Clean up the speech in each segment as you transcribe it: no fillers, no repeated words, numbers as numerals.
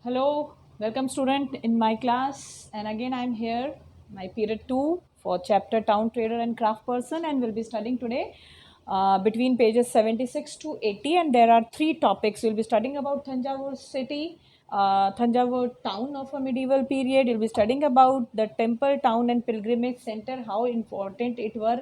Hello, welcome student in my class, and again I'm here, my period 2 for chapter Town Trader and Craft Person, and we'll be studying today between pages 76 to 80, and there are three topics. We'll be studying about Thanjavur city, Thanjavur town of a medieval period. You'll be studying about the temple, town and pilgrimage center, how important it were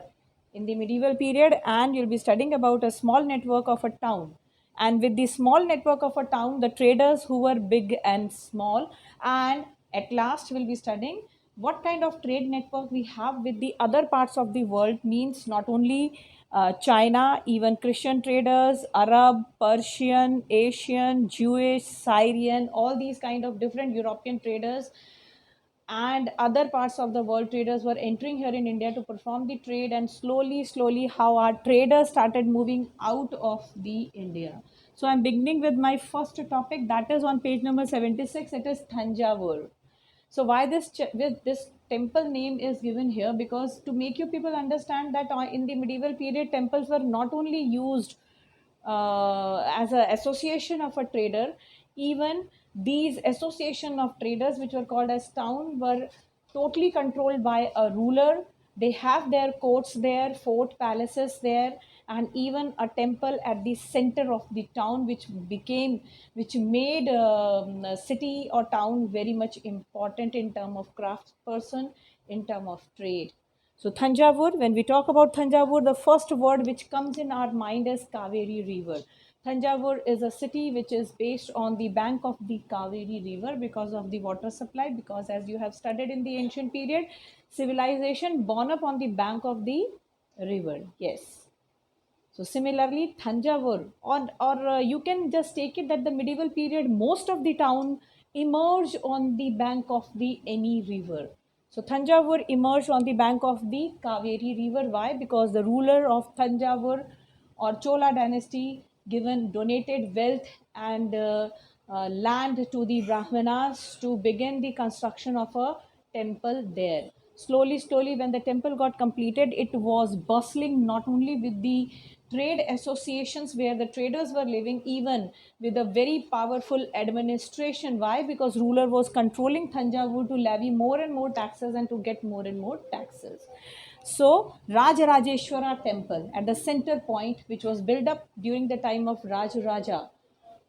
in the medieval period, and you'll be studying about a small network of a town, and with the small network of a town, the traders who were big and small, and at last we'll be studying what kind of trade network we have with the other parts of the world, means not only China, even Christian traders, Arab, Persian, Asian, Jewish, Syrian, all these kind of different European traders and other parts of the world traders were entering here in India to perform the trade, and slowly how our traders started moving out of the India. So I'm beginning with my first topic, that is on page number 76. It is Thanjavur. So why this temple name is given here? Because to make you people understand that in the medieval period, temples were not only used as an association of a trader. Even these association of traders, which were called as town, were totally controlled by a ruler. They have their courts there, fort palaces there, and even a temple at the center of the town, which made a city or town very much important in term of craftsperson, in term of trade. So Thanjavur, when we talk about Thanjavur, the first word which comes in our mind is Kaveri River. Thanjavur is a city which is based on the bank of the Kaveri River because of the water supply, because as you have studied in the ancient period, civilization born up on the bank of the river. Yes. So similarly, Thanjavur, or you can just take it that the medieval period, most of the town emerged on the bank of the any river. So Thanjavur emerged on the bank of the Kaveri river. Why? Because the ruler of Thanjavur or Chola dynasty given donated wealth and land to the Brahmanas to begin the construction of a temple there. Slowly, when the temple got completed, it was bustling not only with the trade associations where the traders were living, even with a very powerful administration. Why? Because ruler was controlling Thanjavur to levy more and more taxes and to get more and more taxes. So Rajarajeshwara temple at the center point, which was built up during the time of Rajaraja.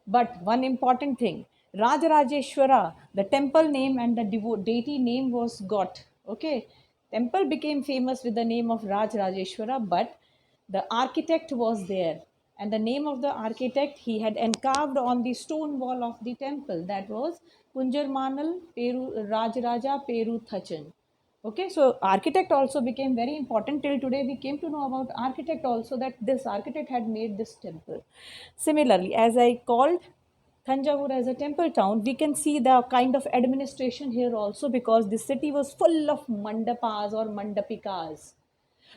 But one important thing, Rajarajeshwara, the temple name and the deity name was got. Okay, temple became famous with the name of Rajarajeshwara, but the architect was there, and the name of the architect he had encarved on the stone wall of the temple, that was Kunjarmanal Peru Rajaraja Peru Thachan. Okay, so architect also became very important. Till today we came to know about architect also, that this architect had made this temple. Similarly, as I called Thanjavur as a temple town, we can see the kind of administration here also, because the city was full of mandapas or mandapikas.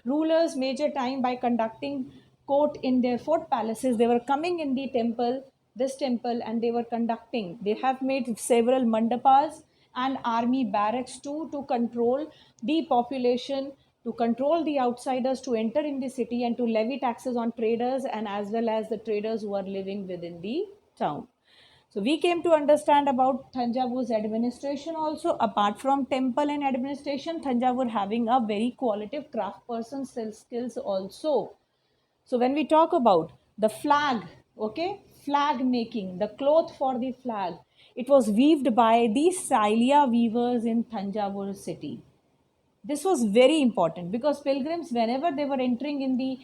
Rulers major time by conducting court in their fort palaces. They were coming in the temple, this temple, and they were conducting. They have made several mandapas and army barracks too, to control the population, to control the outsiders to enter in the city, and to levy taxes on traders and as well as the traders who are living within the town. So we came to understand about Thanjavur's administration also. Apart from temple and administration, Thanjavur having a very qualitative craft person skills also. So when we talk about the flag, okay, flag making, the cloth for the flag, it was weaved by the Sailia weavers in Thanjavur city. This was very important because pilgrims, whenever they were entering in the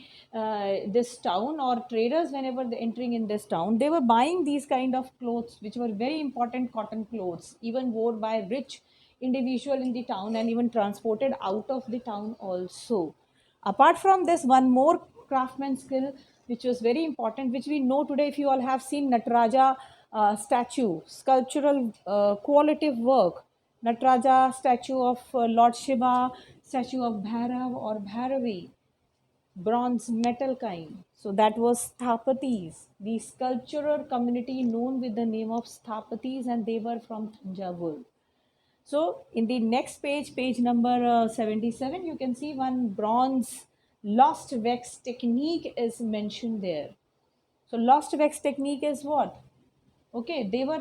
this town, or traders whenever they entering in this town, they were buying these kind of clothes, which were very important cotton clothes, even wore by rich individual in the town, and even transported out of the town also. Apart from this, one more craftsman skill which was very important, which we know today, if you all have seen Nataraja statue, sculptural qualitative work, Nataraja, statue of Lord Shiva, statue of Bhairav or Bhairavi, bronze metal kind. So that was Sthapatis, the sculptural community known with the name of Sthapatis, and they were from Thanjavur. So in the next page, page number 77, you can see one bronze lost wax technique is mentioned there. So lost wax technique is what? Okay, they were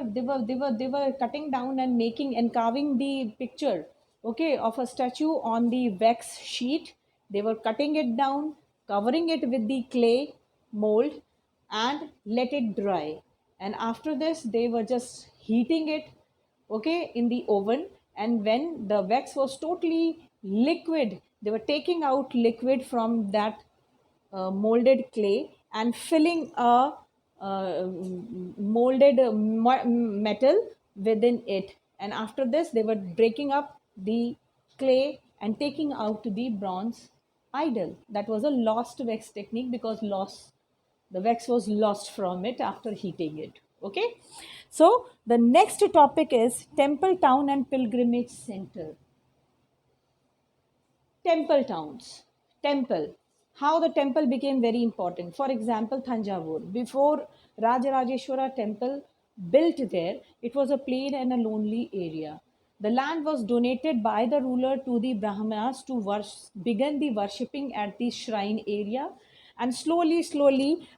cutting down and making and carving the picture, okay, of a statue on the wax sheet. They were cutting it down, covering it with the clay mold, and let it dry. And after this, they were just heating it, okay, in the oven. And when the wax was totally liquid, they were taking out liquid from that molded clay and filling a molded metal within it. And after this, they were breaking up the clay and taking out the bronze idol. That was a lost wax technique, because the wax was lost from it after heating it. Okay, so the next topic is temple town and pilgrimage center. Temple towns. Temple, how the temple became very important. For example, Thanjavur, before Rajarajeshwara temple built there, it was a plain and a lonely area. The land was donated by the ruler to the Brahmanas to begin the worshipping at the shrine area. And slowly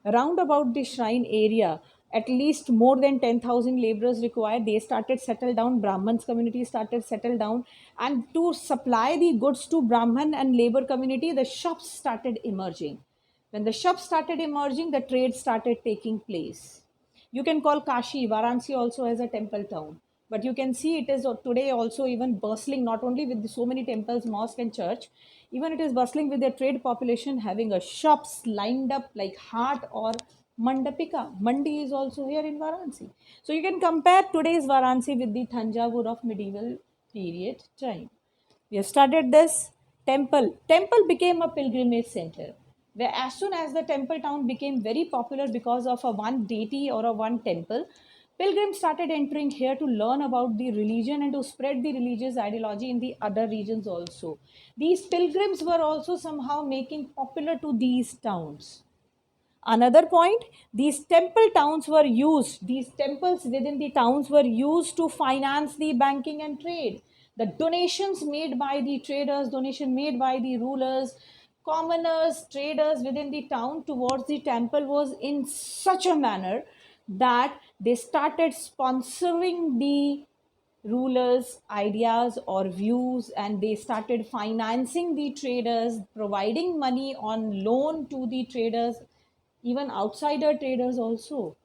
round about the shrine area, at least more than 10,000 laborers required. They started settle down, Brahmans community started settle down. And to supply the goods to Brahman and labor community, the shops started emerging. When the shops started emerging, the trade started taking place. You can call Kashi, Varanasi also as a temple town. But you can see it is today also even bustling, not only with so many temples, mosque and church, even it is bustling with their trade population having a shops lined up like Hart or Mandapika. Mandi is also here in Varanasi. So you can compare today's Varanasi with the Thanjavur of medieval period time. We have studied this temple. Temple became a pilgrimage center, where as soon as the temple town became very popular because of a one deity or a one temple, pilgrims started entering here to learn about the religion and to spread the religious ideology in the other regions also. These pilgrims were also somehow making popular to these towns. Another point, these temple towns were used, these temples within the towns were used to finance the banking and trade. The donations made by the traders, donation made by the rulers, commoners, traders within the town towards the temple was in such a manner that they started sponsoring the rulers' ideas or views, and they started financing the traders, providing money on loan to the traders, even outsider traders also.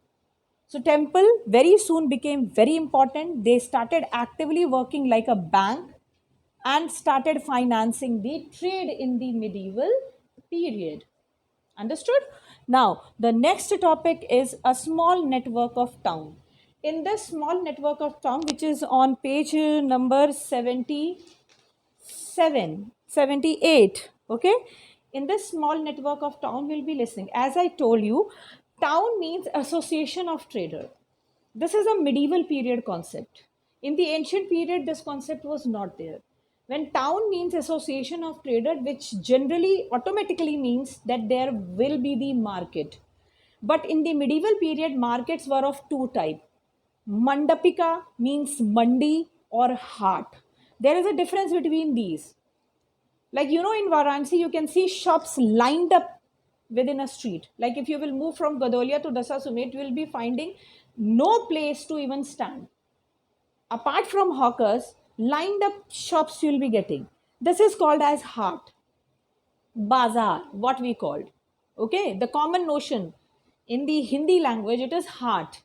So temple very soon became very important. They started actively working like a bank and started financing the trade in the medieval period. Understood? Now, the next topic is a small network of town. In this small network of town, which is on page number 77, 78, okay? In this small network of town, we'll be listening. As I told you, town means association of trader. This is a medieval period concept. In the ancient period, this concept was not there. When town means association of trader, which generally automatically means that there will be the market. But in the medieval period, markets were of two type. Mandapika means mandi or hart. There is a difference between these. Like, in Varanasi, you can see shops lined up within a street. Like, if you will move from Gadolia to Dasa Sumet, you will be finding no place to even stand. Apart from hawkers, lined up shops you will be getting. This is called as hart. Bazaar, what we called. Okay, the common notion in the Hindi language, it is hart.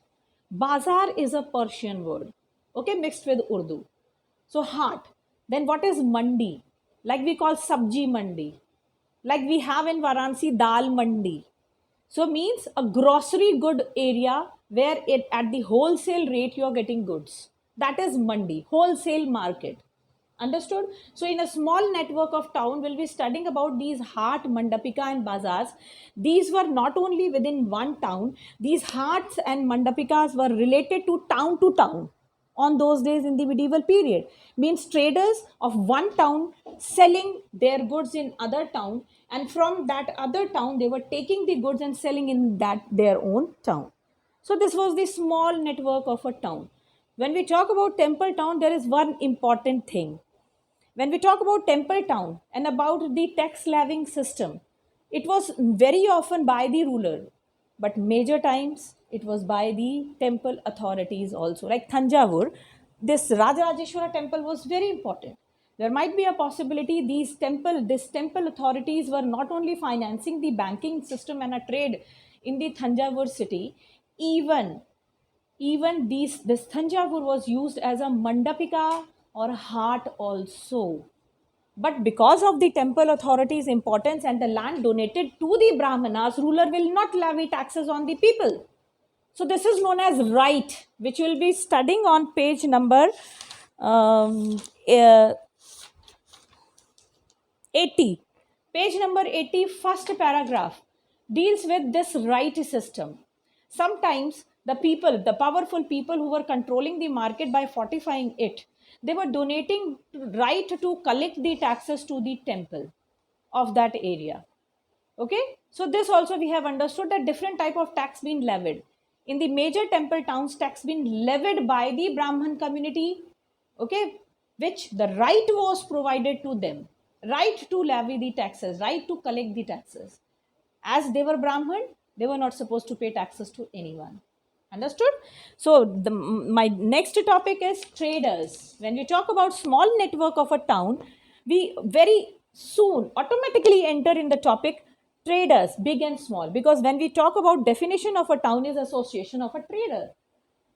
Bazaar is a Persian word, okay, mixed with Urdu. So hart. Then what is mandi? Like we call sabji mandi. Like we have in Varanasi dal mandi. So means a grocery good area where it at the wholesale rate you are getting goods. That is mandi, wholesale market. Understood? So in a small network of town, we'll be studying about these hart, mandapika and bazaars. These were not only within one town. These harts and mandapikas were related to town on those days in the medieval period. Means traders of one town selling their goods in other town, and from that other town they were taking the goods and selling in that their own town. So this was the small network of a town. When we talk about temple town, there is one important thing. When we talk about temple town and about the tax levying system, it was very often by the ruler, but major times It was by the temple authorities also. Like Thanjavur, this Rajarajeshwara temple was very important. There might be a possibility this temple authorities were not only financing the banking system and a trade in the Thanjavur city, even this Thanjavur was used as a mandapika or hart also. But because of the temple authorities' importance and the land donated to the Brahmanas, ruler will not levy taxes on the people. So this is known as right, which we'll be studying on page number um, uh, 80. Page number 80, first paragraph, deals with this right system. Sometimes the people, the powerful people who were controlling the market by fortifying it, they were donating right to collect the taxes to the temple of that area. Okay, so this also we have understood that different type of tax being levied. In the major temple towns, tax being levied by the Brahman community, okay, which the right was provided to them, right to levy the taxes, right to collect the taxes. As they were Brahman, they were not supposed to pay taxes to anyone. Understood? So my next topic is traders. When we talk about small network of a town, we very soon automatically enter in the topic traders, big and small, because when we talk about definition of a town is association of a trader.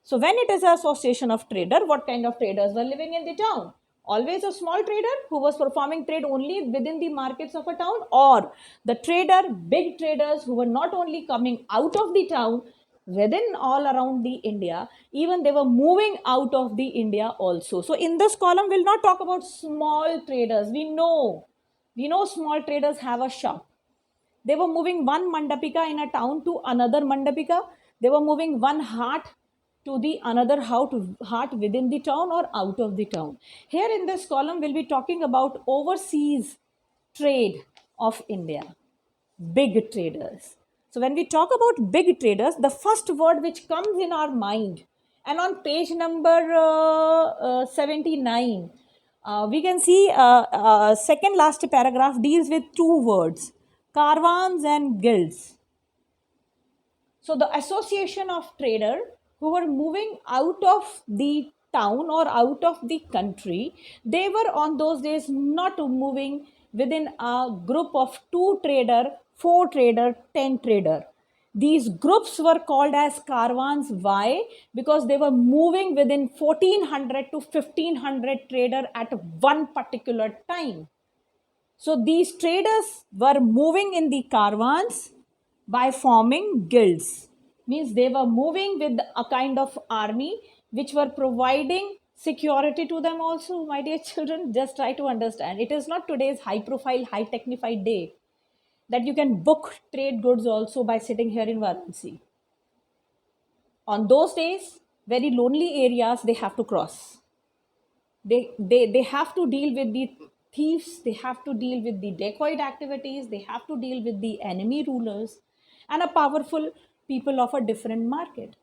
So when it is an association of trader, what kind of traders were living in the town? Always a small trader who was performing trade only within the markets of a town, or the trader, big traders who were not only coming out of the town, within all around the India, even they were moving out of the India also. So in this column, we'll not talk about small traders. We know small traders have a shop. They were moving one mandapika in a town to another mandapika. They were moving one hart to the another hart within the town or out of the town. Here in this column, we'll be talking about overseas trade of India, big traders. So when we talk about big traders, the first word which comes in our mind, and on page number 79, we can see second last paragraph deals with two words, caravans and guilds. So the association of trader who were moving out of the town or out of the country, they were on those days not moving within a group of 2 trader, 4 trader, 10 trader. These groups were called as caravans. Why? Because they were moving within 1400 to 1500 trader at one particular time. So these traders were moving in the caravans by forming guilds. Means they were moving with a kind of army which were providing security to them also. My dear children, just try to understand. It is not today's high profile, high technified day that you can book trade goods also by sitting here in Varanasi. On those days, very lonely areas they have to cross. They have to deal with the thieves, they have to deal with the dacoit activities, they have to deal with the enemy rulers and a powerful people of a different market.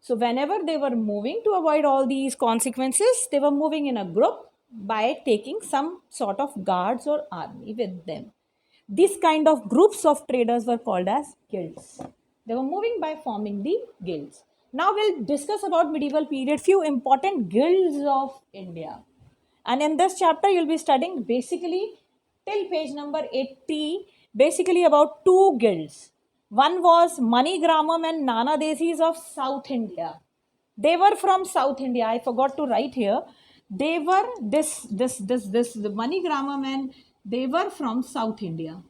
So whenever they were moving to avoid all these consequences, they were moving in a group by taking some sort of guards or army with them. These kind of groups of traders were called as guilds. They were moving by forming the guilds. Now we'll discuss about medieval period, few important guilds of India. And in this chapter, you'll be studying basically till page number 80, basically about two guilds. One was Manigramam and Nana Desis of South India. They were from South India. I forgot to write here. They were the Manigramam, and they were from South India.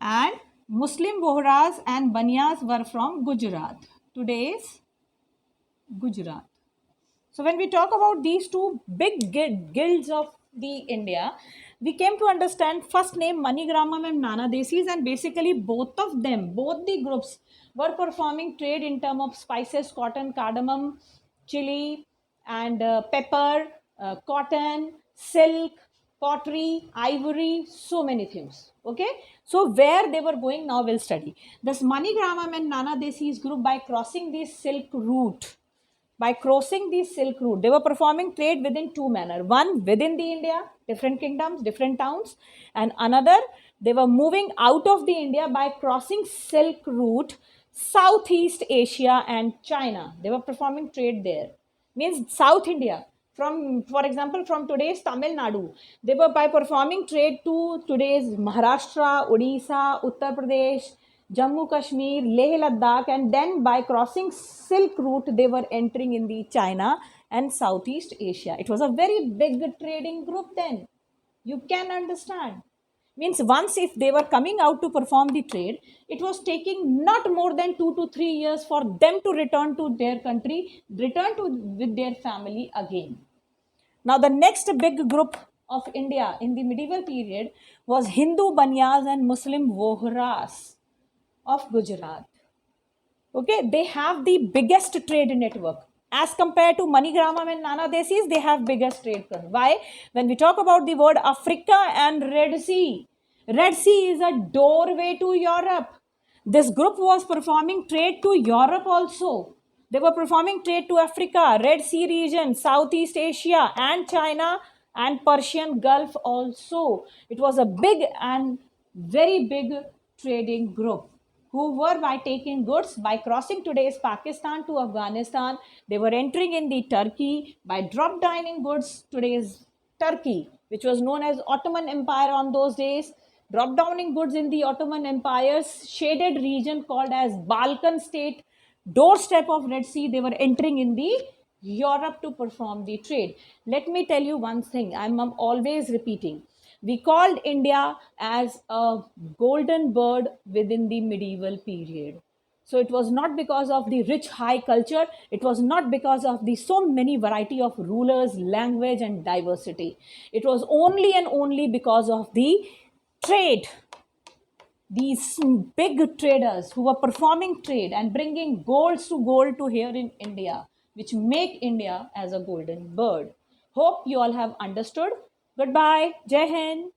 And Muslim Bohras and Banyas were from Gujarat. Today's Gujarat. So when we talk about these two big guilds of the India, we came to understand first name Manigramam and Nana Desis, and basically both of them, both the groups were performing trade in terms of spices, cotton, cardamom, chili, and pepper, cotton, silk, pottery, ivory, so many things. Okay, so where they were going now we'll study. This Manigramam and Nana Desis group, by crossing the silk route, by crossing the silk route, they were performing trade within two manner. One within the India, different kingdoms, different towns, and another They were moving out of the India by crossing Silk Route, Southeast Asia and China. They were performing trade there. Means South India. From, for example, from today's Tamil Nadu, they were by performing trade to today's Maharashtra, Odisha, Uttar Pradesh, Jammu Kashmir, Leh Ladakh, and then by crossing Silk Route, they were entering in the China and Southeast Asia. It was a very big trading group then. You can understand. Means once if they were coming out to perform the trade, it was taking not more than 2 to 3 years for them to return to their country, return to with their family again. Now the next big group of India in the medieval period was Hindu Banyas and Muslim Vohras of Gujarat. Okay, they have the biggest trade network. As compared to Manigramam and Nana Desis, they have biggest trade. Why? When we talk about the word Africa and Red Sea is a doorway to Europe. This group was performing trade to Europe also. They were performing trade to Africa, Red Sea region, Southeast Asia, and China and Persian Gulf also. It was a big and very big trading group who were by taking goods by crossing today's Pakistan to Afghanistan. They were entering in the Turkey by drop dining goods today's Turkey, which was known as Ottoman Empire on those days. Drop downing goods in the Ottoman Empire's shaded region called as Balkan state, doorstep of Red Sea. They were entering in the Europe to perform the trade. Let me tell you one thing, I'm always repeating. We called India as a golden bird within the medieval period. So it was not because of the rich high culture, it was not because of the so many variety of rulers, language and diversity. It was only and only because of the trade. These big traders who were performing trade and bringing golds to gold to here in India, which make India as a golden bird. Hope you all have understood. Goodbye. Jai Hind.